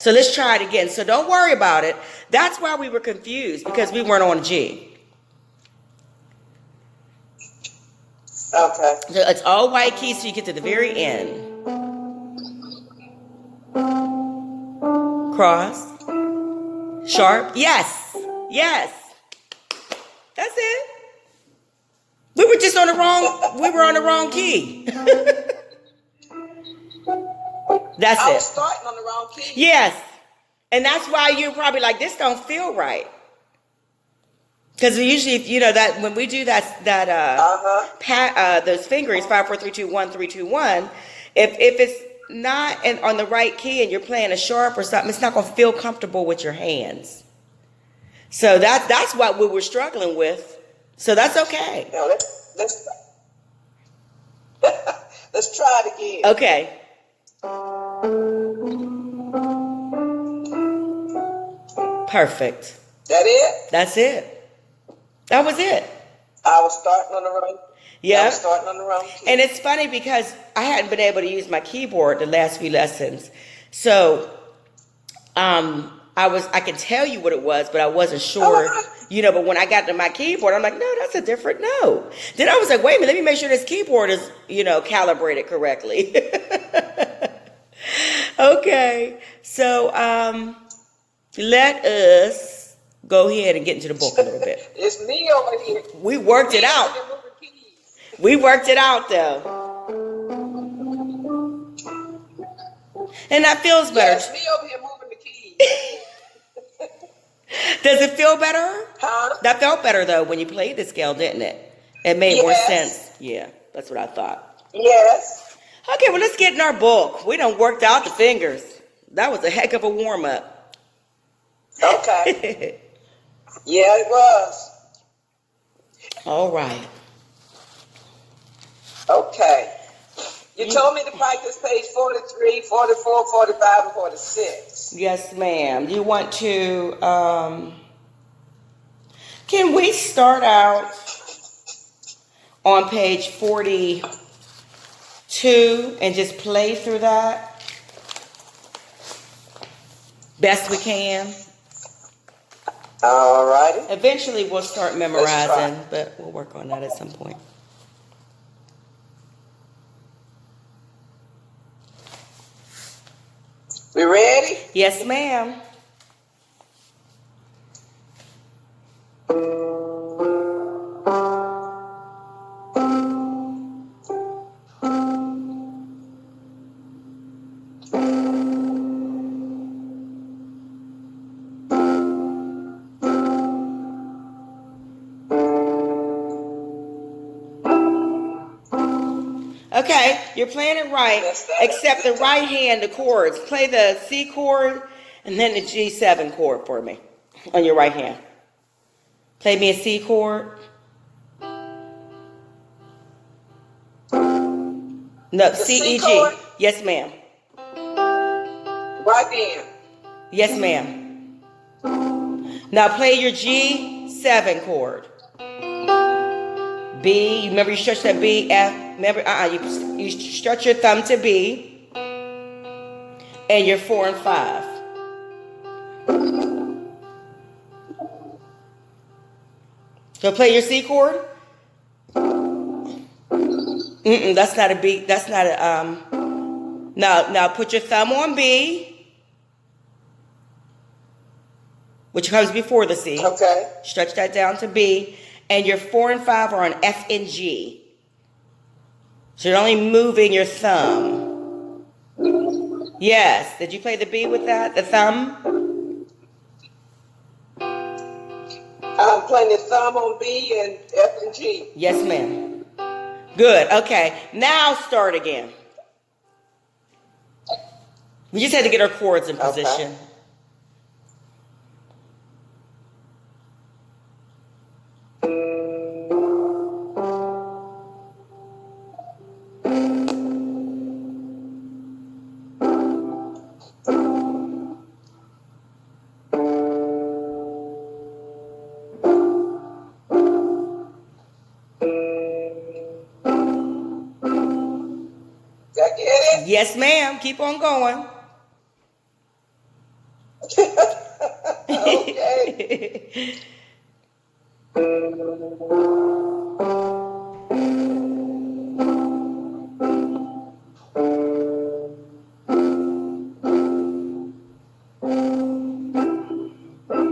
So let's try it again. So don't worry about it. That's why we were confused, because we weren't on G. Okay. So it's all white keys till you get to the very end. Cross. Sharp. Yes. Yes. That's it. We were just on the wrong key. That's I it. was starting on the wrong key. Yes. And that's why you're probably like, this don't feel right. Because we usually, you know, that when we do those fingerings, 5, 4, 3, 2, 1, 3, 2, 1, if it's not on the right key and you're playing a sharp or something, it's not going to feel comfortable with your hands. So that's what we were struggling with. So that's okay. Now let's let's try it again. Okay. Perfect. That it? That's it. That was it. I was starting on the wrong. Yeah. I was starting on the wrong key. And it's funny because I hadn't been able to use my keyboard the last few lessons. So I could tell you what it was, but I wasn't sure. You know, but when I got to my keyboard, I'm like, no, that's a different note. Then I was like, wait a minute, let me make sure this keyboard is, you know, calibrated correctly. Okay. So let us go ahead and get into the book a little bit. It's me over here. We worked it out. We worked it out though. And that feels better. Yeah, it's me over here moving the keys. Does it feel better? Huh? That felt better though when you played the scale, didn't it? It made more sense. Yeah, that's what I thought. Yes. Okay, well let's get in our book. We done worked out the fingers. That was a heck of a warm up. Okay. Yeah, it was. All right. Okay. You told me to practice page 43, 44, 45, and 46. Yes, ma'am. You want to, can we start out on page 42 and just play through that best we can? All righty. Eventually we'll start memorizing, but we'll work on that at some point. We ready? Yes, ma'am. Okay, you're playing it right, except the right hand, the chords. Play the C chord and then the G7 chord for me on your right hand. Play me a C chord. No, C, E, G. Yes, ma'am. Right then. Yes, ma'am. Now play your G7 chord. B, you remember you stretch that B, F, remember, you stretch your thumb to B, and your 4 and 5. So play your C chord. That's not a B, that's not a, now put your thumb on B, which comes before the C. Okay. Stretch that down to B. And your 4 and 5 are on F and G. So you're only moving your thumb. Yes. Did you play the B with that? The thumb? I'm playing the thumb on B and F and G. Yes, ma'am. Good. Okay. Now start again. We just had to get our chords in position. Okay. Yes, ma'am. Keep on going.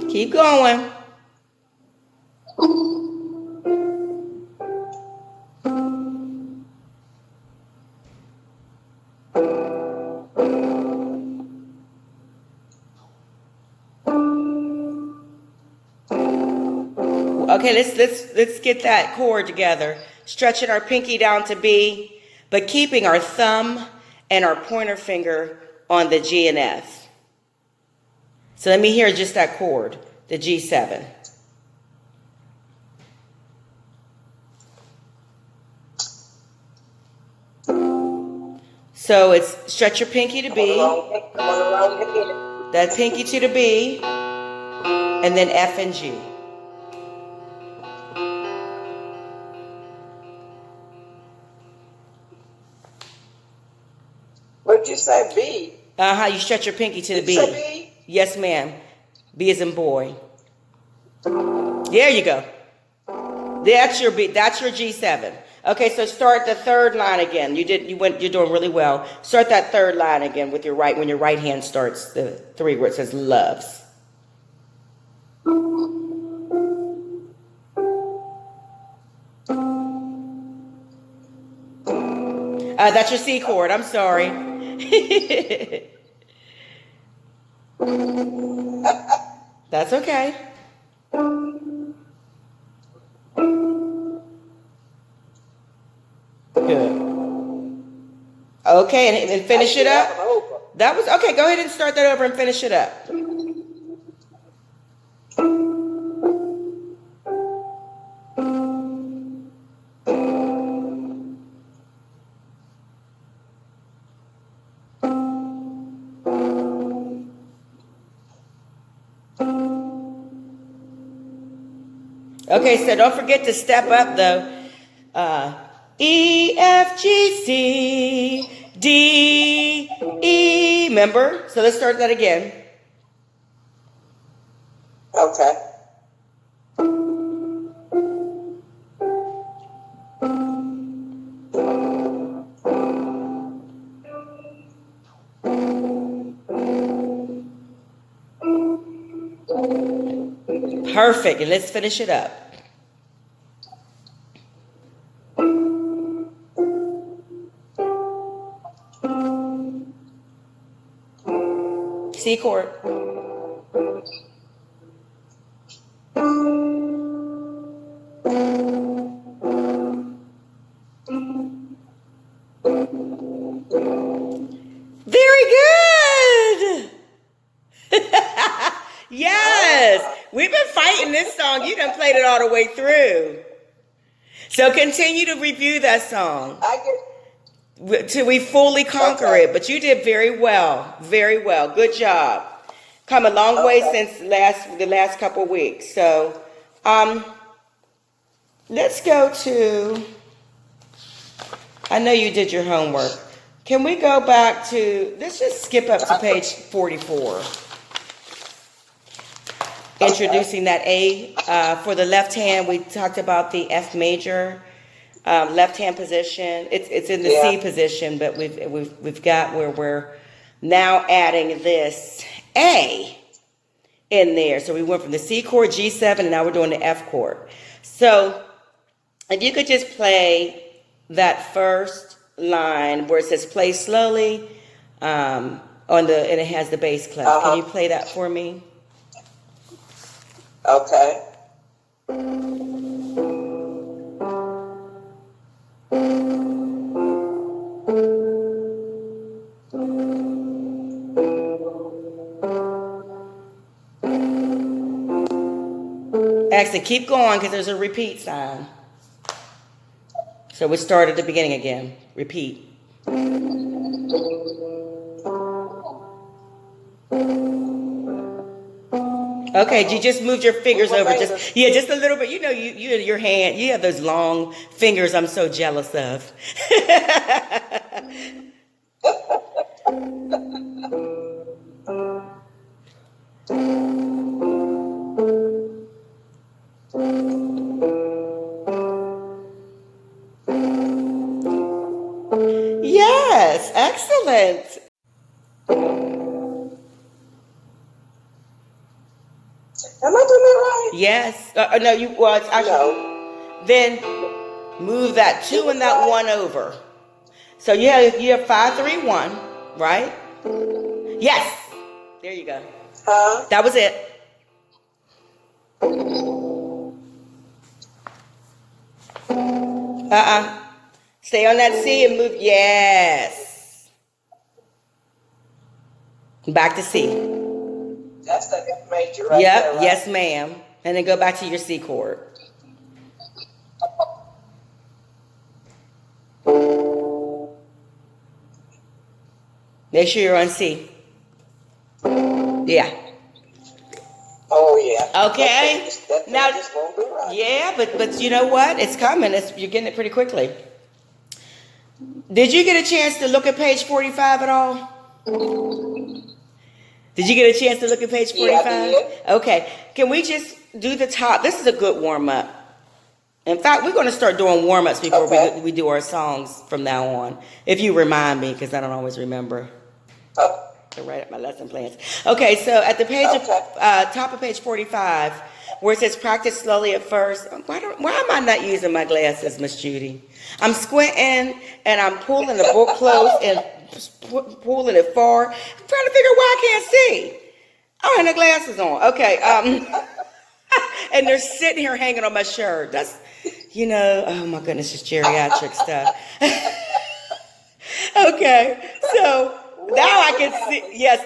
Keep going. Okay, let's get that chord together. Stretching our pinky down to B, but keeping our thumb and our pointer finger on the G and F. So let me hear just that chord, the G7. So it's stretch your pinky to B, that pinky to the B, and then F and G. What did you say, B? You stretch your pinky to the Did B. you say B? Yes, ma'am. B as in boy. There you go. That's your B. That's your G7. Okay, so start the third line again. You're doing really well. Start that third line again with your right, when your right hand starts the 3 where it says loves. That's your C chord. I'm sorry. That's okay. Good. Okay, and finish it up. That was okay. Go ahead and start that over and finish it up. Okay, so don't forget to step up though. E, F, G, C, D, E. Remember? So let's start that again. Okay. Perfect. And let's finish it up. C chord. Very good. Yes. We've been fighting this song. You done played it all the way through. So continue to review that song till we fully conquer it. But you did very well. Very well. Good job. Come a long way since the last couple of weeks. So let's go to, I know you did your homework. Can we go back to, let's just skip up to page 44. Introducing that A. For the left hand, we talked about the F major left hand position. It's in the C position, but we've got where we're now adding this A in there. So we went from the C chord, G7, and now we're doing the F chord. So if you could just play that first line where it says play slowly, and it has the bass clef. Can you play that for me? Okay. Actually, keep going because there's a repeat sign. So we start at the beginning again. Repeat. Okay, you just moved your fingers over. Just a little bit. You know, your hand, you have those long fingers I'm so jealous of. Am I doing that right? Yes. No, it's actually, No. then move that 2 and that 1 over. So you have 5, 3, 1, right? Yes. There you go. Huh? That was it. Stay on that C and move. Yes. Back to C. That's the F major right Yep. there, right? Yes, ma'am. And then go back to your C chord. Make sure you're on C. Yeah. Oh yeah. Okay. That Now, just won't be right. yeah, but you know what? It's coming. You're getting it pretty quickly. Did you get a chance to look at page 45 at all? Did you get a chance to look at page 45? Yeah, I did. Okay. Can we just do the top? This is a good warm up. In fact, we're going to start doing warm ups before we do our songs from now on. If you remind me, because I don't always remember to write up my lesson plans. Okay, so at the page top of page 45, where it says practice slowly at first. Why am I not using my glasses, Miss Judy? I'm squinting and I'm pulling the book close and pulling it far. I'm trying to figure out why I can't see. I don't have no glasses on. Okay. And they're sitting here hanging on my shirt. That's, oh my goodness, it's geriatric stuff. Okay, so now I can see,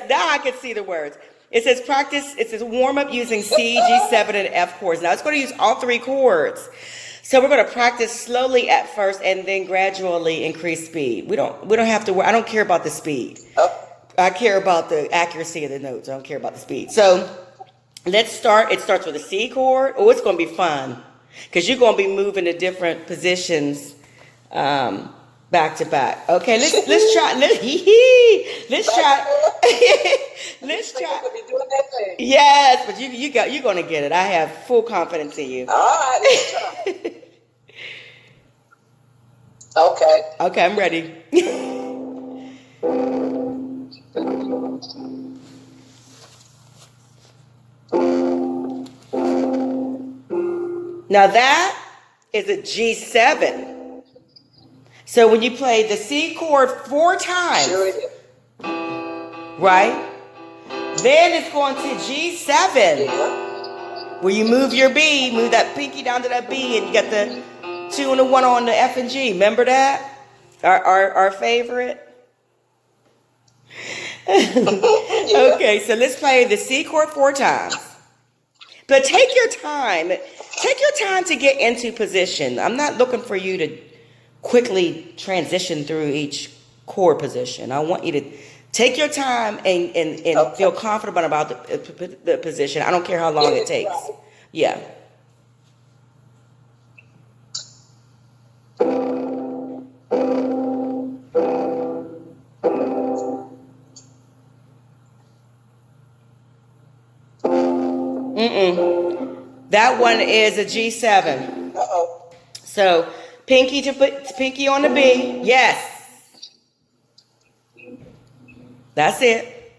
now I can see the words. It says practice, it says warm up using C, G7, and F chords. Now it's going to use all 3 chords. So we're going to practice slowly at first and then gradually increase speed. We don't have to, I don't care about the speed. I care about the accuracy of the notes. I don't care about the speed. So let's start. It starts with a C chord. Oh, it's going to be fun because you're going to be moving to different positions back to back. Okay, let's try. Let's try. Yes, but you're going to get it. I have full confidence in you. All right, let's try. Okay, I'm ready. Now that is a G7. So when you play the C chord 4 times, right? Then it's going to G7. Where you move your B, move that pinky down to that B, and you got the 2 and the 1 on the F and G. Remember that? Our favorite? Okay, so let's play the C chord 4 times. But take your time. Take your time to get into position. I'm not looking for you to quickly transition through each chord position. I want you to take your time and feel confident about the position. I don't care how long it takes. Yeah. That one is a G7. So pinky to put pinky on the B. Yes. That's it.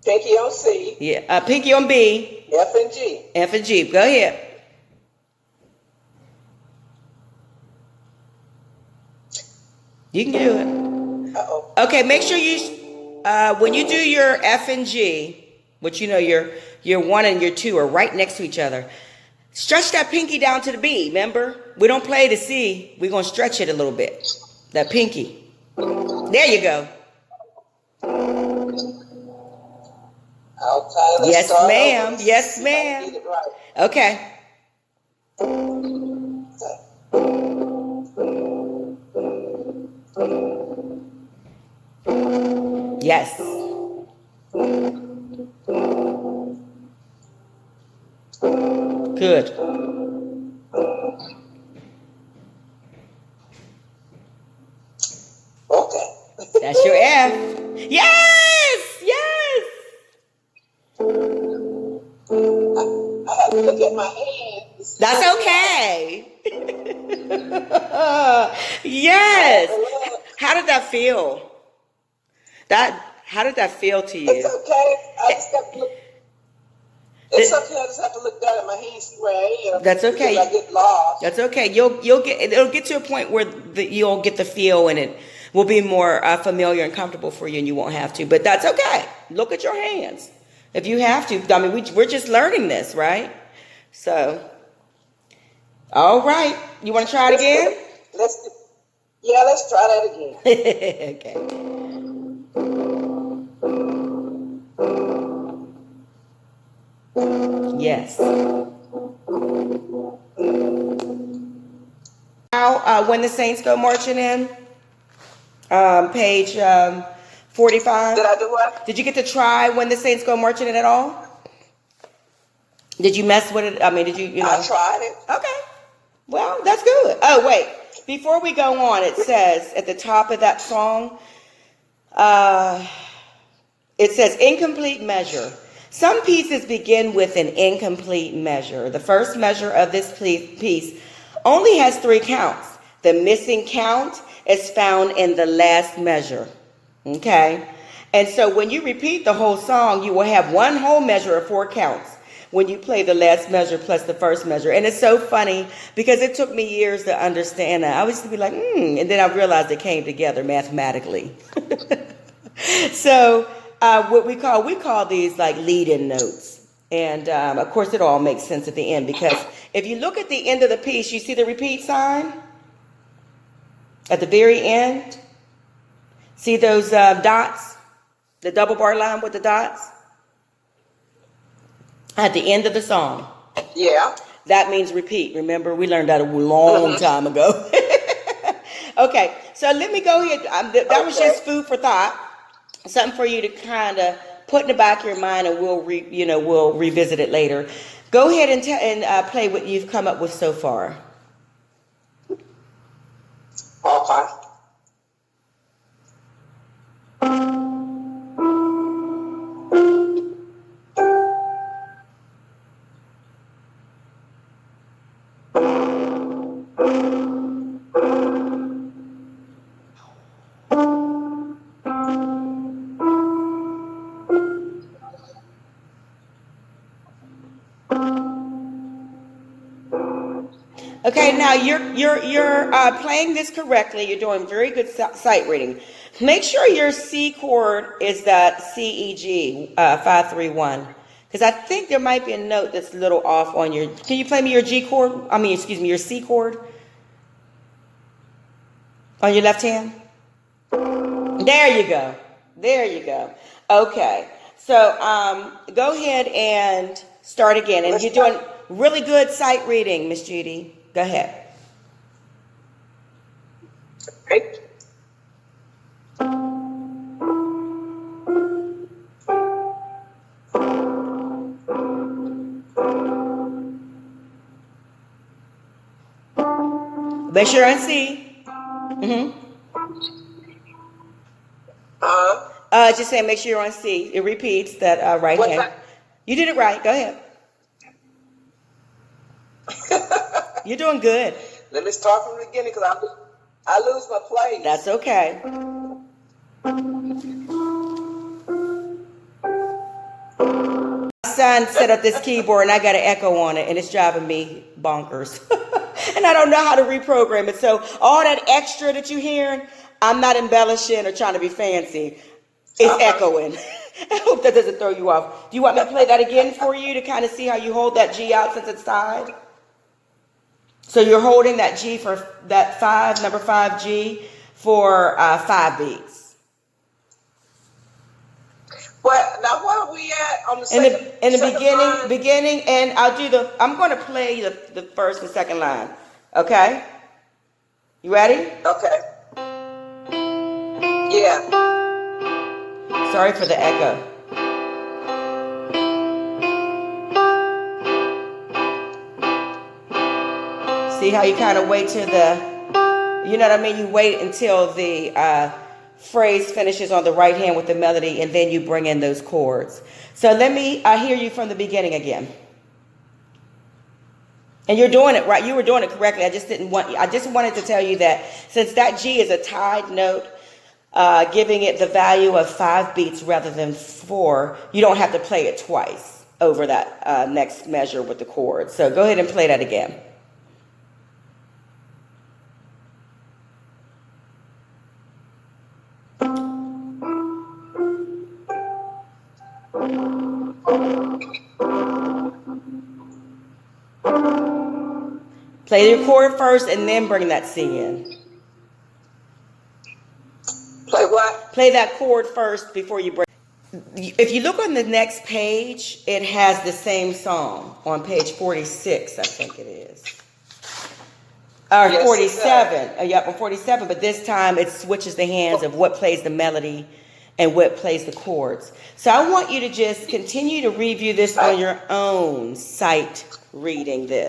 Pinky on C. Yeah. Pinky on B. F and G. F and G. Go ahead. You can do it. Okay. Make sure you when you do your F and G, which your 1 and your 2 are right next to each other. Stretch that pinky down to the B, remember? We don't play the C. We're going to stretch it a little bit. That pinky. There you go. Okay, yes, ma'am. Yes, ma'am. Okay. Yes. Good. Okay. That's your F. Yes! Yes! I have to look at my hands. That's okay. Yes. How did that feel? How did that feel to you? It's okay. I just got to look. It's okay. I just have to look down at my hands, see where I am. That's okay. Because I get lost. That's okay. It'll get to a point where you'll get the feel, and it will be more familiar and comfortable for you, and you won't have to. But that's okay. Look at your hands if you have to. I mean, we're just learning this, right? So, all right. You want to try it again? Let's try that again. Okay. Yes. Now, when the Saints go marching in, page 45. Did I do what? Did you get to try When the Saints Go Marching In at all? Did you mess with it? I mean, you know? I tried it. Okay. Well, that's good. Oh, wait. Before we go on, it says at the top of that song, it says incomplete measure. Some pieces begin with an incomplete measure. The first measure of this piece only has 3 counts. The missing count is found in the last measure. Okay? And so when you repeat the whole song, you will have one whole measure of 4 counts when you play the last measure plus the first measure. And it's so funny because it took me years to understand that. I used to be like, and then I realized it came together mathematically. So what we call these like lead-in notes. And of course it all makes sense at the end, because if you look at the end of the piece, you see the repeat sign at the very end. See those dots, the double bar line with the dots at the end of the song? Yeah. That means repeat. Remember, we learned that a long time ago. Okay, so let me go here. That was just food for thought. Something for you to kind of put in the back of your mind, and we'll revisit it later. Go ahead and play what you've come up with so far. Okay. Okay, now you're playing this correctly. You're doing very good sight reading. Make sure your C chord is that C, E, G 531, because I think there might be a note that's a little off on your. Can you play me your G chord? Your C chord on your left hand. There you go. There you go. Okay, so go ahead and start again, and you're doing really good sight reading, Miss Judy. Go ahead. Okay. Make sure I see. Just saying, make sure you're on C. It repeats that right hand. That? You did it right. Go ahead. You're doing good. Let me start from the beginning, because I lose my place. That's okay. My son set up this keyboard and I got an echo on it, and it's driving me bonkers. And I don't know how to reprogram it. So all that extra that you're hearing, I'm not embellishing or trying to be fancy. It's echoing. I hope that doesn't throw you off. Do you want me to play that again for you to kind of see how you hold that G out since it's side? So you're holding that G for that number 5 G for 5 beats. Well, now where are we at on the second? In the beginning, and I'm going to play the first and second line. Okay? You ready? Okay. Yeah. Sorry for the echo. See how you kind of wait till you know what I mean? You wait until the phrase finishes on the right hand with the melody, and then you bring in those chords. So let me hear you from the beginning again. And you're doing it right. You were doing it correctly. I just wanted to tell you that since that G is a tied note, giving it the value of 5 beats rather than 4, you don't have to play it twice. over that next measure with the chord. So go ahead and play that again. Play your chord first and then bring that C in. Play what? Play that chord first before you bring. If you look on the next page, it has the same song on page 46, I think it is. Or Yes, 47. Yep, on 47. But this time it switches the hands of what plays the melody and what plays the chords. So I want you to just continue to review this on your own, sight reading this.